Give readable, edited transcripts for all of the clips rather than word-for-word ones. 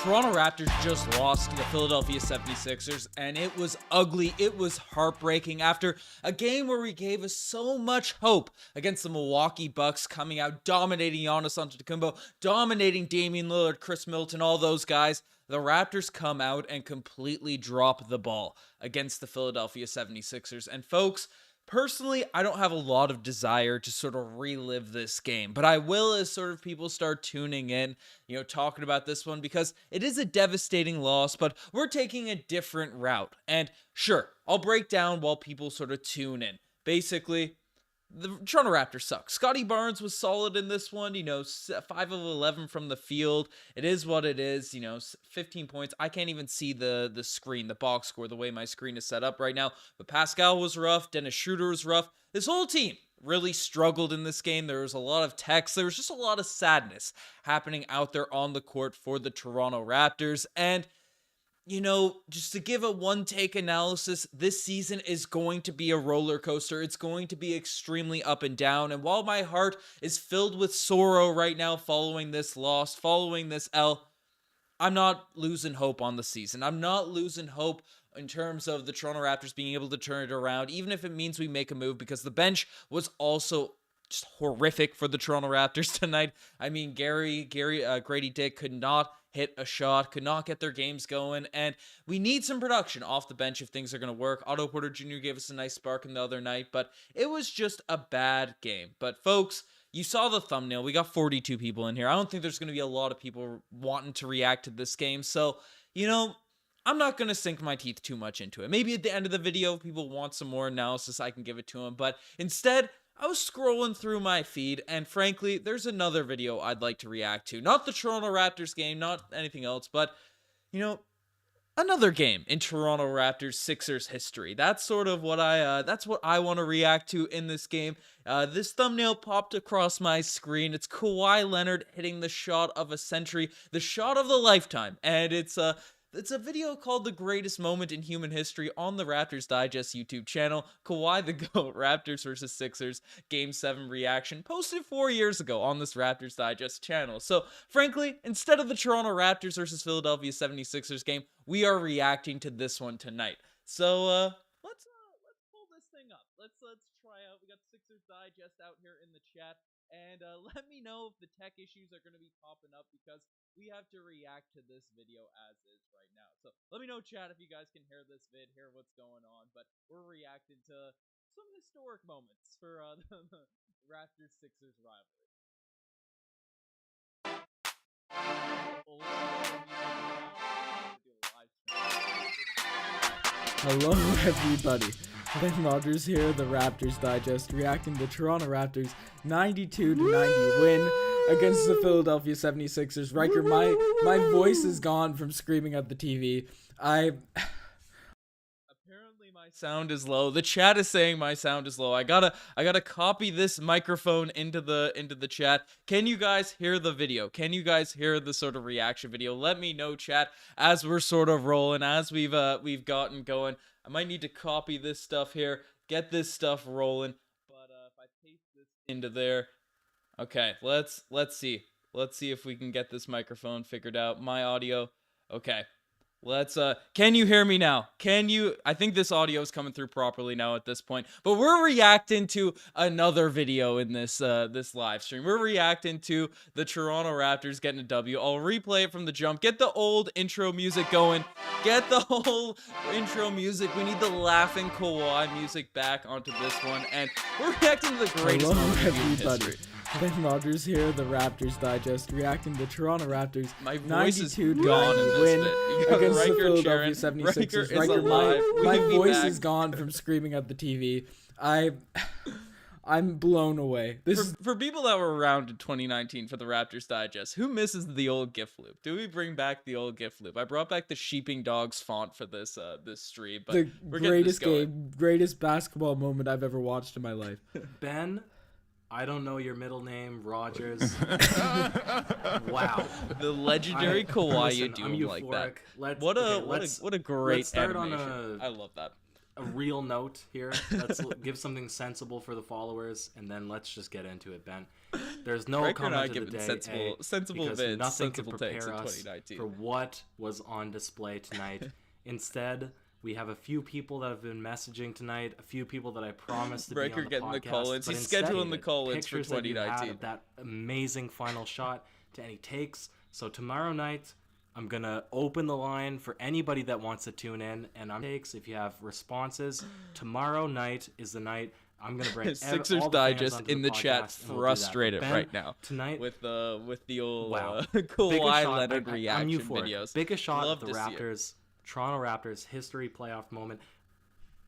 Toronto Raptors just lost to the Philadelphia 76ers, and it was ugly. It was heartbreaking after a game where we gave us so much hope against the Milwaukee Bucks, coming out, dominating Giannis Antetokounmpo, dominating Damian Lillard, Chris Middleton, all those guys. The Raptors come out and completely drop the ball against the Philadelphia 76ers. And folks, personally, I don't have a lot of desire to sort of relive this game, but I will as sort of people start tuning in, talking about this one, because it is a devastating loss, but we're taking a different route. And sure, I'll break down while people sort of tune in. Basically, the Toronto Raptors suck. Scotty Barnes was solid in this one, 5 of 11 from the field. It is what it is, 15 points. I can't even see the screen, the box score, the way my screen is set up right now. But Pascal was rough. Dennis Schroeder was rough. This whole team really struggled in this game. There was a lot of text. There was just a lot of sadness happening out there on the court for the Toronto Raptors. And just to give a one-take analysis, this season is going to be a roller coaster. It's going to be extremely up and down. And while my heart is filled with sorrow right now following this loss, following this L, I'm not losing hope on the season. I'm not losing hope in terms of the Toronto Raptors being able to turn it around, even if it means we make a move, because the bench was also just horrific for the Toronto Raptors tonight. I mean, Grady Dick could not hit a shot, could not get their games going, and we need some production off the bench if things are going to work. Otto Porter Jr. gave us a nice spark in the other night, but it was just a bad game. But folks, you saw the thumbnail. We got 42 people in here. I don't think there's going to be a lot of people wanting to react to this game, so, I'm not going to sink my teeth too much into it. Maybe at the end of the video, if people want some more analysis, I can give it to them, but instead, I was scrolling through my feed, and frankly, there's another video I'd like to react to. Not the Toronto Raptors game, not anything else, but, another game in Toronto Raptors Sixers history. That's sort of what I want to react to in this game. This thumbnail popped across my screen. It's Kawhi Leonard hitting the shot of a century, the shot of the lifetime, and it's a video called The Greatest Moment in Human History on the Raptors Digest YouTube channel. Kawhi the GOAT, Raptors versus Sixers, Game 7 reaction, posted 4 years ago on this Raptors Digest channel. So, frankly, instead of the Toronto Raptors versus Philadelphia 76ers game, we are reacting to this one tonight. So, let's pull this thing up. Let's try out. We got Sixers Digest out here in the chat. And let me know if the tech issues are going to be popping up, because we have to react to this video as is right now. So let me know, chat, if you guys can hear this vid, hear what's going on. But we're reacting to some historic moments for the Raptors-Sixers rivalry. Hello, everybody. Ben Rogers here, the Raptors Digest, reacting to Toronto Raptors 92-90 win against the Philadelphia 76ers. Riker, my voice is gone from screaming at the TV. Apparently my sound is low. The chat is saying my sound is low. I gotta copy this microphone into the chat. Can you guys hear the video? Can you guys hear the sort of reaction video? Let me know, chat, as we're sort of rolling, as we've gotten going. I might need to copy this stuff here, get this stuff rolling. But if I paste this into there, okay, let's see. Let's see if we can get this microphone figured out. My audio, okay. Can you hear me now? I think this audio is coming through properly now at this point, but we're reacting to another video in this live stream. We're reacting to the Toronto Raptors getting a W. I'll replay it from the jump. Get the old intro music going. Get the whole intro music. We need the laughing Kawhi music back onto this one, and we're reacting to the greatest moment in history. Ben Rogers here, the Raptors Digest, reacting to Toronto Raptors. My voice is gone in this win bit. against the Riker Philadelphia Sharon. 76ers. Riker, my voice is gone from screaming at the TV. I'm blown away. For people that were around in 2019 for the Raptors Digest, who misses the old GIF loop? Do we bring back the old GIF loop? I brought back the Sheeping Dogs font for this stream, but we're greatest game, greatest basketball moment I've ever watched in my life. Ben, I don't know your middle name, Rogers. Wow. The legendary Kawhi, listen, you do I'm him like euphoric. that. Let's What a great start animation. on I love that. a real note here. Let's give something sensible for the followers, and then let's just get into it, Ben. There's no Riker and I comment of the giving day, sensible because vids, nothing could sensible takes in prepare us 2019. for what was on display tonight. Instead, we have a few people that have been messaging tonight, a few people that I promised to be Riker on the getting podcast. the call-ins. But He's instead, scheduling the call-ins for pictures that you had 2019. of that amazing final shot to any takes. So tomorrow night, I'm going to open the line for anybody that wants to tune in. And I'm takes if you have responses. Tomorrow night is the night I'm going to bring Sixers all the fans Digest onto in the podcast, chat, and we'll do that. But frustrated Ben, right now tonight with the old Wow. Kawhi shot, Leonard I'm reaction euphoric. videos. Biggest shot Love of the to see it. Raptors, Toronto Raptors history playoff moment.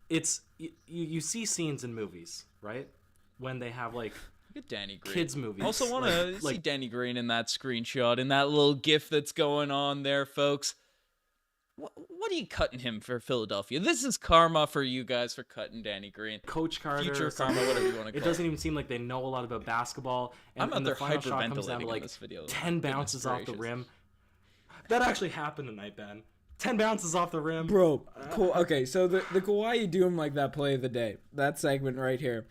It's you see scenes in movies, right? When they have like Look at Danny Green. kids movies. Also want to see like Danny Green in that screenshot, in that little gif that's going on there, folks. What are you cutting him for Philadelphia? This is karma for you guys for cutting Danny Green. Coach Carter, Future karma, whatever you want to call it doesn't even seem like they know a lot about basketball. And, I'm out and there the final shot comes down to hyperventilating like in this video. 10 Goodness bounces off the gracious. rim. That actually happened tonight, Ben. 10 bounces off the rim. Bro, cool. Okay, so the Kawhi you do him like that play of the day. That segment right here.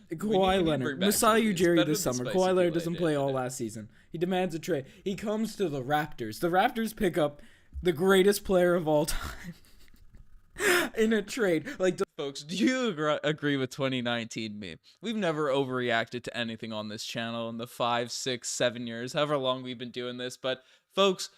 we Kawhi need to Leonard, bring back Masai some of these. Ujiri Better this than summer. Spicy Kawhi Leonard Kool-Aid doesn't at play the all end of last season. He demands a trade. He comes to the Raptors. The Raptors pick up the greatest player of all time in a trade. Like, Folks, do you agree with 2019 me? We've never overreacted to anything on this channel in the 5, 6, 7 years, however long we've been doing this. But folks,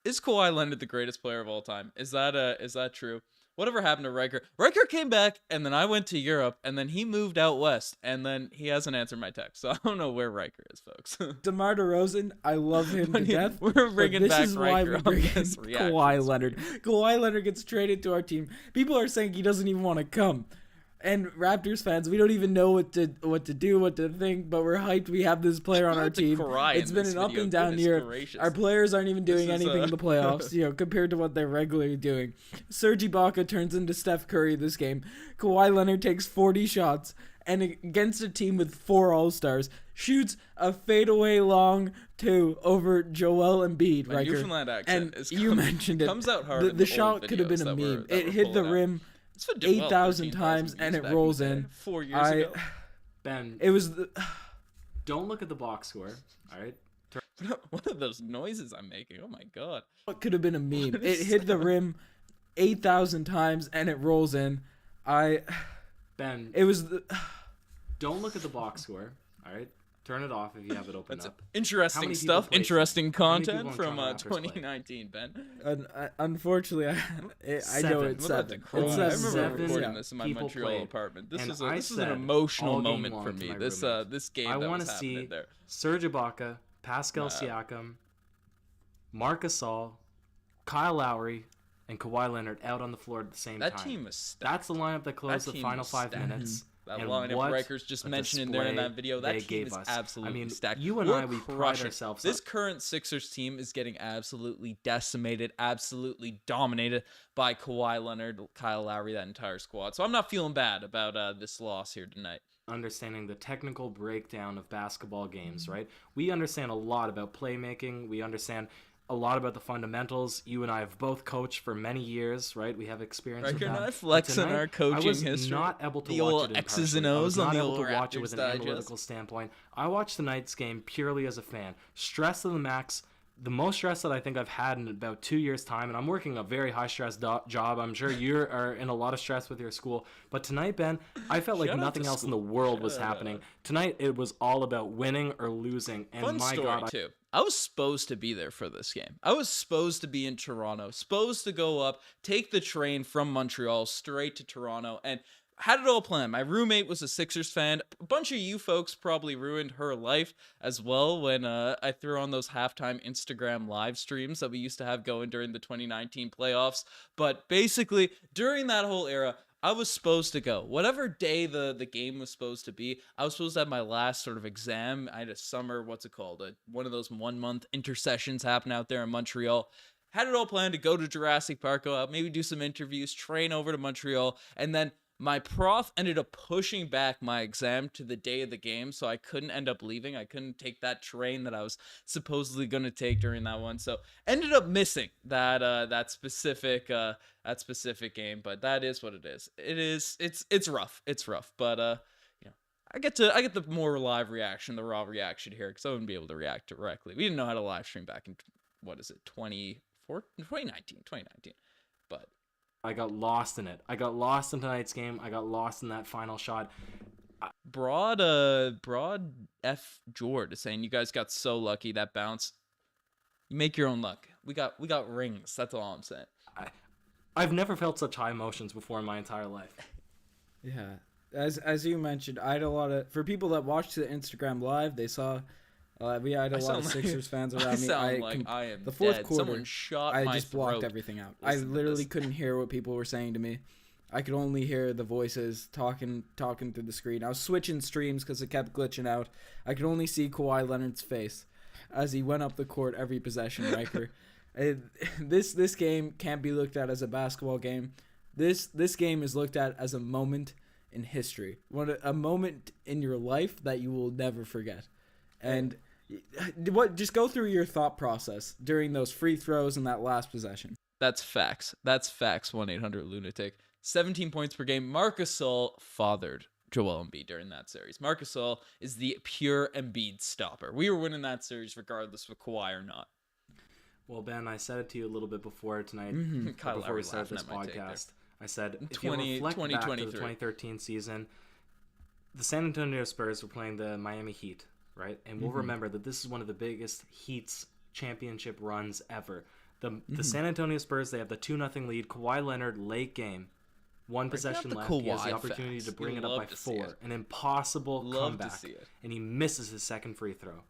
is Kawhi Leonard the greatest player of all time? Is that true? Whatever happened to Riker? Riker came back, and then I went to Europe, and then he moved out west, and then he hasn't answered my text, so I don't know where Riker is, folks. DeMar DeRozan, I love him to death. We're but bringing this back is why Riker we on bring in this reaction Kawhi Leonard. Kawhi Leonard gets traded to our team. People are saying he doesn't even want to come. And Raptors fans, we don't even know what to do, what to think, but we're hyped. We have this player on our about to team. cry It's in been this an up video. and down Goodness year. gracious. Our players aren't even doing This is, anything in the playoffs, compared to what they're regularly doing. Serge Ibaka turns into Steph Curry this game. Kawhi Leonard takes 40 shots, and against a team with 4 All-Stars, shoots a fadeaway long 2 over Joel Embiid. My Riker. Newfoundland accent And is you mentioned it. comes out hard. The in the shot old could have been videos a that meme. we're It hit the pulling out. rim This one did well, 8,000 13,000 times, and views it back rolls the day, in. 4 years ago. Ben, It was don't look at the box score, all right? What are those noises I'm making? Oh my god. it could have been a meme. What It is hit the rim 8,000 times, and it rolls in. Ben, It was don't look at the box score, all right? Turn it off if you have it open That's up. How interesting many stuff. people played Interesting tonight? How many content people from on Toronto Raptors played? 2019, Ben. unfortunately, I know Seven. it's I'm about to 7. cry. It's I seven. remember seven recording Yeah. this in my people Montreal played, apartment. and This I is an said emotional all game moment long for to me. my This roommate, this game I that want was to happening see there. Serge Ibaka, Pascal Siakam, Marc Gasol, Kyle Lowry, and Kawhi Leonard out on the floor at the same That time. team was stacked. That's the lineup that closed the team final was 5 stacked. minutes. That and lineup what Rikers just a mentioned in there in display that video. they That team gave is us. absolutely I mean, stacked. you and We're I, we pride crushing. ourselves This up. current Sixers team is getting absolutely decimated, absolutely dominated by Kawhi Leonard, Kyle Lowry, that entire squad. So I'm not feeling bad about this loss here tonight. Understanding the technical breakdown of basketball games, right? We understand a lot about playmaking. We understand a lot about the fundamentals. You and I have both coached for many years, right? We have experience with Riker and that. I But flex on tonight, our coaching I was history. not able to The watch old it X's and impartially. I was O's on not the able old to watch it with Raptors an Digest. analytical standpoint. I watched tonight's game purely as a fan. Stress to the max. The most stress that I think I've had in about 2 years' time, and I'm working a very high-stress job. I'm sure you are in a lot of stress with your school. But tonight, Ben, I felt like Shout out nothing to else in the school. world was Shout out. happening. Tonight, it was all about winning or losing. And Fun my story God, too. I was supposed to be there for this game. I was supposed to be in Toronto, supposed to go up, take the train from Montreal straight to Toronto, and had it all planned. My roommate was a Sixers fan. A bunch of you folks probably ruined her life as well when I threw on those halftime Instagram live streams that we used to have going during the 2019 playoffs. But basically, during that whole era, I was supposed to go. Whatever day the game was supposed to be, I was supposed to have my last sort of exam. I had a summer, one of those 1 month intercessions happen out there in Montreal. Had it all planned to go to Jurassic Park, go out, maybe do some interviews, train over to Montreal, and then my prof ended up pushing back my exam to the day of the game, so I couldn't end up leaving. I couldn't take that train that I was supposedly going to take during that one, so ended up missing that specific game. But that is what it is. It's rough. It's rough. But I get the more live reaction, the raw reaction here, because I wouldn't be able to react directly. We didn't know how to live stream back in 2019. But I got lost in it. I got lost in tonight's game. I got lost in that final shot. Broad F Jord is saying you guys got so lucky that bounce. You make your own luck. We got rings. That's all I'm saying. I've never felt such high emotions before in my entire life. Yeah. As you mentioned, I had a lot of, for people that watched the Instagram live, they saw we had a lot of Sixers fans around me. I am the fourth dead. quarter. Someone shot I my just blocked throat. everything out. Listen I to literally this. couldn't hear what people were saying to me. I could only hear the voices talking through the screen. I was switching streams because it kept glitching out. I could only see Kawhi Leonard's face as he went up the court every possession, Riker. This game can't be looked at as a basketball game. This game is looked at as a moment in history. A moment in your life that you will never forget. And just go through your thought process during those free throws and that last possession. That's facts. 1-800-Lunatic. 17 points per game. Marc Gasol fathered Joel Embiid during that series. Marc Gasol is the pure Embiid stopper. We were winning that series regardless of Kawhi or not. Well, Ben, I said it to you a little bit before tonight, Kyle before we Lowry started this laughing at my take there. podcast. I said, if you reflect back to the 2013 season, the San Antonio Spurs were playing the Miami Heat, right? And we'll remember that this is one of the biggest Heat's championship runs ever. The San Antonio Spurs, they have the 2-0 lead. Kawhi Leonard, late game. One possession left. He has the opportunity to bring it up by 4. An impossible comeback. And he misses his second free throw.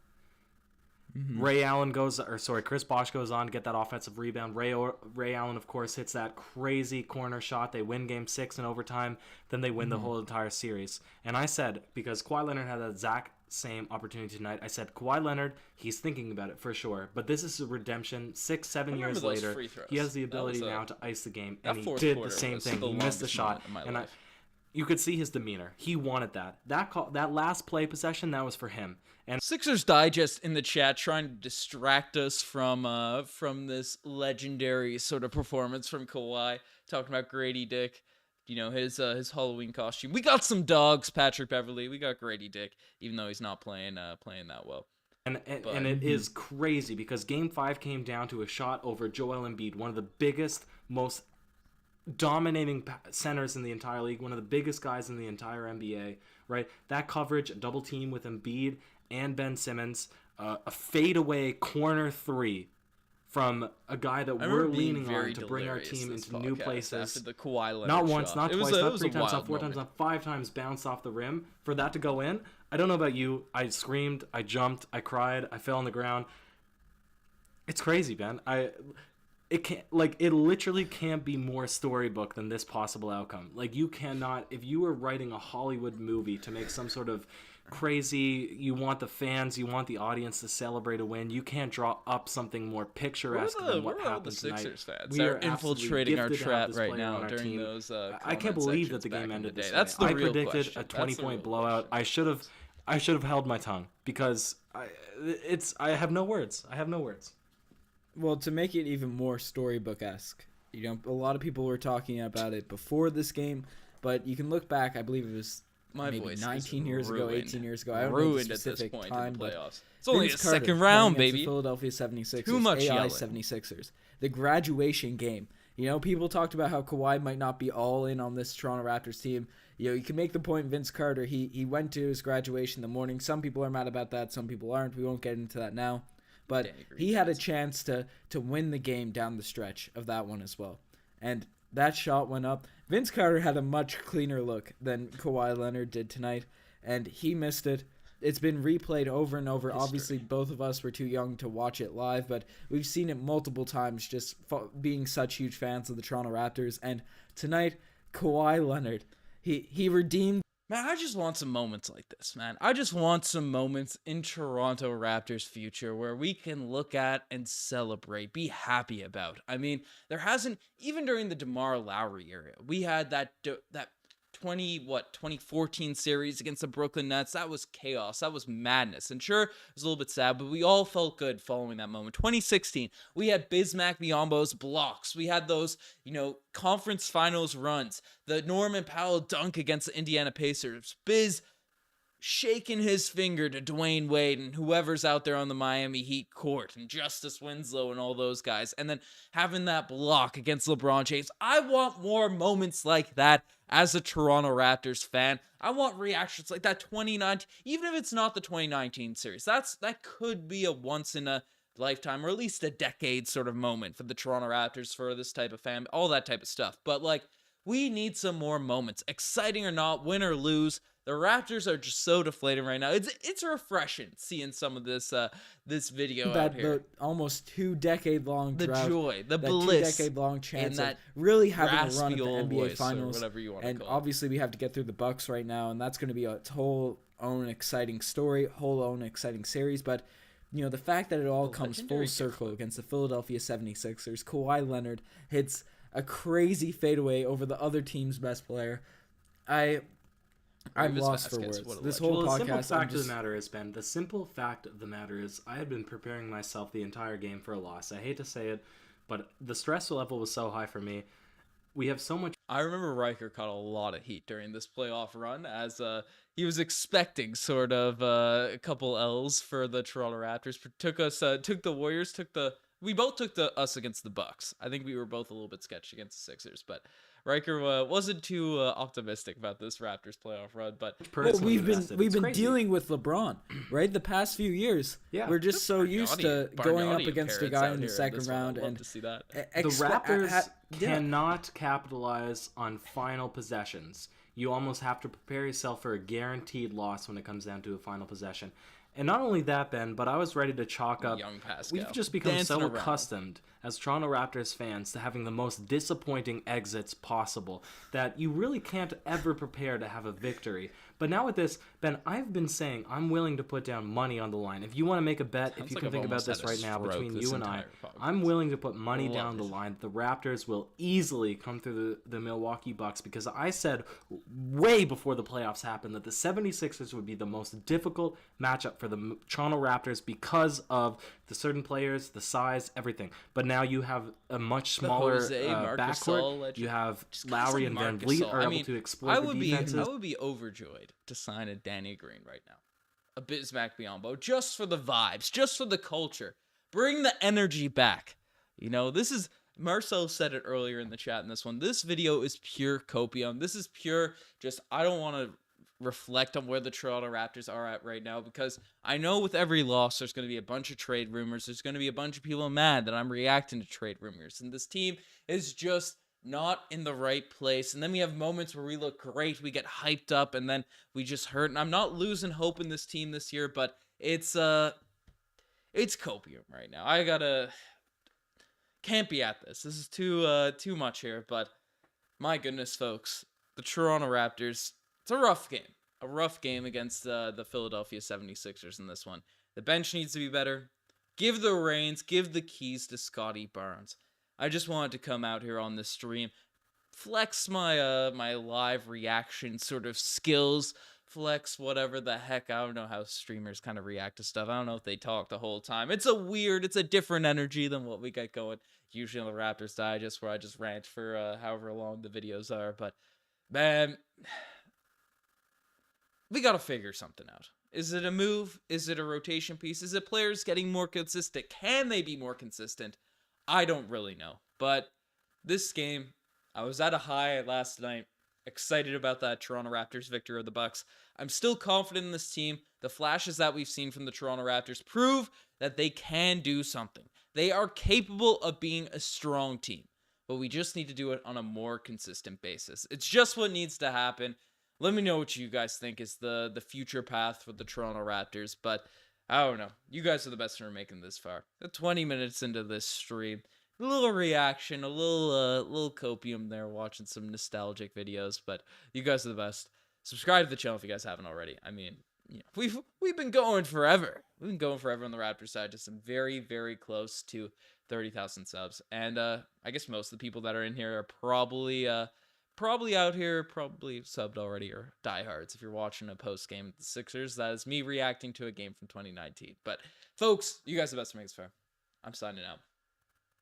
Chris Bosh goes on to get that offensive rebound. Ray Allen, of course, hits that crazy corner shot. They win game 6 in overtime. Then they win the whole entire series. And I said, because Kawhi Leonard had that exact same opportunity tonight, I said, Kawhi Leonard, he's thinking about it for sure. But this is a redemption. 6-7 years later, he has the ability now to ice the game. And he did the same thing. He missed the shot. And you could see his demeanor. He wanted that. That last play possession, that was for him. And Sixers Digest in the chat trying to distract us from this legendary sort of performance from Kawhi, talking about Grady Dick, his Halloween costume. We got some dogs, Patrick Beverly. We got Grady Dick, even though he's not playing that well. And it is crazy because Game 5 came down to a shot over Joel Embiid, one of the biggest, most dominating centers in the entire league, one of the biggest guys in the entire NBA, right? That coverage, a double team with Embiid and Ben Simmons, a fadeaway corner 3 from a guy that we're leaning on to bring our team into new places. After the Kawhi Leonard not once, shot. not twice, not 3 times, not 4 times, moment. not 5 times bounced off the rim for that to go in. I don't know about you. I screamed, I jumped, I cried, I fell on the ground. It's crazy, Ben. It literally can't be more storybook than this possible outcome. Like, you cannot, if you were writing a Hollywood movie to make some sort of crazy, you want the fans, you want the audience to celebrate a win, you can't draw up something more picturesque than what happened tonight. Sixers fans? We They're are infiltrating our absolutely trap gifted to have this right player now on our during team. those I can't believe that the game ended this way. That's the I real predicted question. a That's the 20-point real blowout. question. I should have held my tongue because I have no words. Well, to make it even more storybook-esque, a lot of people were talking about it before this game, but you can look back, I believe it was maybe 19 years ago, 18 years ago. I don't know the specific time, but it's only Vince a Carter second round, playing against baby. the Philadelphia 76ers, Too much AI yelling. 76ers. The graduation game. People talked about how Kawhi might not be all in on this Toronto Raptors team. You can make the point, Vince Carter, he went to his graduation in the morning. Some people are mad about that, some people aren't. We won't get into that now. But he had a chance to win the game down the stretch of that one as well. And that shot went up. Vince Carter had a much cleaner look than Kawhi Leonard did tonight, and he missed it. It's been replayed over and over. History. Obviously, both of us were too young to watch it live, but we've seen it multiple times just being such huge fans of the Toronto Raptors. And tonight, Kawhi Leonard, he redeemed. Man, I just want some moments like this, man. I just want some moments in Toronto Raptors future where we can look at and celebrate, be happy about. I mean, there hasn't, even during the DeMar Lowry era, we had that 2014 series against the Brooklyn Nets. That was chaos. That was madness. And sure, it was a little bit sad, but we all felt good following that moment. 2016, we had Bismack Biyombo's blocks. We had those, conference finals runs. The Norman Powell dunk against the Indiana Pacers. Biz shaking his finger to Dwayne Wade and whoever's out there on the Miami Heat court and Justice Winslow and all those guys, and then having that block against LeBron James. I want more moments like that as a Toronto Raptors fan. I want reactions like that 2019, even if it's not the 2019 series. That could be a once in a lifetime or at least a decade sort of moment for the Toronto Raptors, for this type of fan, all that type of stuff. But like, we need some more moments, exciting or not, win or lose. The Raptors are just so deflated right now. It's refreshing seeing some of this this video out here. The almost 2-decade-long The drought, joy, the that bliss, 2-decade-long chance that of really having a run at raspy the old NBA voice, or Finals. whatever you want to And call it. obviously, we have to get through the Bucks right now, and that's going to be a whole own exciting story, whole own exciting series. But the fact that it all comes full circle against the Philadelphia 76ers, Kawhi Leonard hits a crazy fadeaway over the other team's best player. I'm lost for words. This whole the simple podcast. fact of the matter is, Ben, the simple fact of the matter is, I had been preparing myself the entire game for a loss. I hate to say it, but the stress level was so high for me. We have so much. I remember Riker caught a lot of heat during this playoff run, as he was expecting sort of a couple L's for the Toronto Raptors. Took the Warriors, we both took us against the Bucks. I think we were both a little bit sketchy against the Sixers, but Riker wasn't too optimistic about this Raptors playoff run. But we've been dealing with LeBron, right? The past few years, we're just so used to going up against a guy in the second round, and to see that. The Raptors cannot capitalize on final possessions. You almost have to prepare yourself for a guaranteed loss when it comes down to a final possession. And not only that, Ben, but I was ready to chalk up. Young Pascal. We've just become Dancing so around. accustomed as Toronto Raptors fans to having the most disappointing exits possible that you really can't ever prepare to have a victory. But now with this, Ben, I've been saying I'm willing to put down money on the line. If you want to make a bet, if you can think about this right now between you and I, I'm willing to put money down the line. The Raptors will easily come through the Milwaukee Bucks, because I said way before the playoffs happened that the 76ers would be the most difficult matchup for the Toronto Raptors because of the certain players, the size, everything. But now you have a much smaller backcourt. You have Lowry and Van Vliet are able to explore the defenses. I would be overjoyed to sign a Danny Green right now, a Bismack Biyombo, just for the vibes, just for the culture. Bring the energy back. This is, Marcel said it earlier in the chat in this one. This video is pure copium. This is pure just, I don't want to reflect on where the Toronto Raptors are at right now, because I know with every loss there's going to be a bunch of trade rumors. There's going to be a bunch of people mad that I'm reacting to trade rumors, and this team is just not in the right place. And then we have moments where we look great, we get hyped up, and then we just hurt. And I'm not losing hope in this team this year, but it's copium right now. Can't be at this. This is too much here. But my goodness, folks, the Toronto Raptors, it's a rough game against the Philadelphia 76ers in this one. The bench needs to be better. Give the reins, give the keys to Scotty Barnes. I just wanted to come out here on this stream, flex my my live reaction sort of skills, flex whatever the heck. I don't know how streamers kind of react to stuff. I don't know if they talk the whole time. It's a different energy than what we get going usually on the Raptors Digest, where I just rant for however long the videos are. But man, we got to figure something out. Is it a move? Is it a rotation piece? Is it players getting more consistent? Can they be more consistent? I don't really know. But this game, I was at a high last night, excited about that Toronto Raptors victory of the Bucks. I'm still confident in this team. The flashes that we've seen from the Toronto Raptors prove that they can do something. They are capable of being a strong team, but we just need to do it on a more consistent basis. It's just what needs to happen. Let me know what you guys think is the future path for the Toronto Raptors, but I don't know. You guys are the best for making this far. 20 minutes into this stream, a little reaction, a little copium there, watching some nostalgic videos, but you guys are the best. Subscribe to the channel if you guys haven't already. I mean, we've been going forever. We've been going forever on the Raptors side, just some very, very close to 30,000 subs. And I guess most of the people that are in here are probably out here, probably subbed already, or diehards if you're watching a post game with the Sixers. That is me reacting to a game from 2019. But folks, you guys are the best to make this fair. I'm signing out.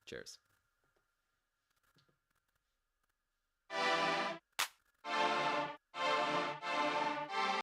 Cheers.